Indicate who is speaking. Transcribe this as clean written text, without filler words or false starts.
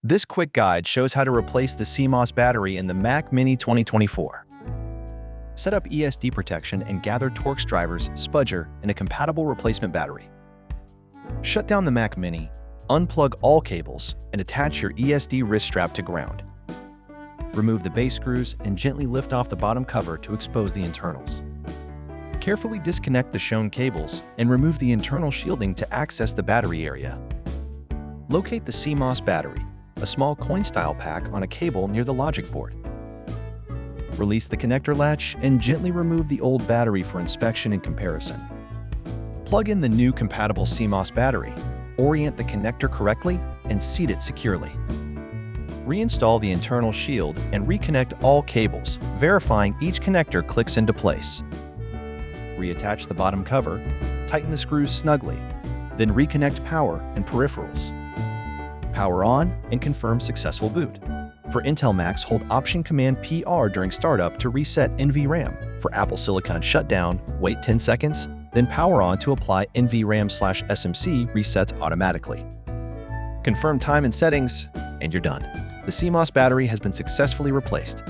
Speaker 1: This quick guide shows how to replace the CMOS battery in the Mac Mini 2024. Set up ESD protection and gather Torx drivers, spudger, and a compatible replacement battery. Shut down the Mac Mini, unplug all cables, and attach your ESD wrist strap to ground. Remove the base screws and gently lift off the bottom cover to expose the internals. Carefully disconnect the shown cables and remove the internal shielding to access the battery area. Locate the CMOS battery, a small coin-style pack on a cable near the logic board. Release the connector latch and gently remove the old battery for inspection and comparison. Plug in the new compatible CMOS battery, orient the connector correctly, and seat it securely. Reinstall the internal shield and reconnect all cables, verifying each connector clicks into place. Reattach the bottom cover, tighten the screws snugly, then reconnect power and peripherals. Power on and confirm successful boot. For Intel Macs, hold Option Command PR during startup to reset NVRAM. For Apple Silicon shutdown, wait 10 seconds, then power on to apply NVRAM/SMC resets automatically. Confirm time and settings, and you're done. The CMOS battery has been successfully replaced.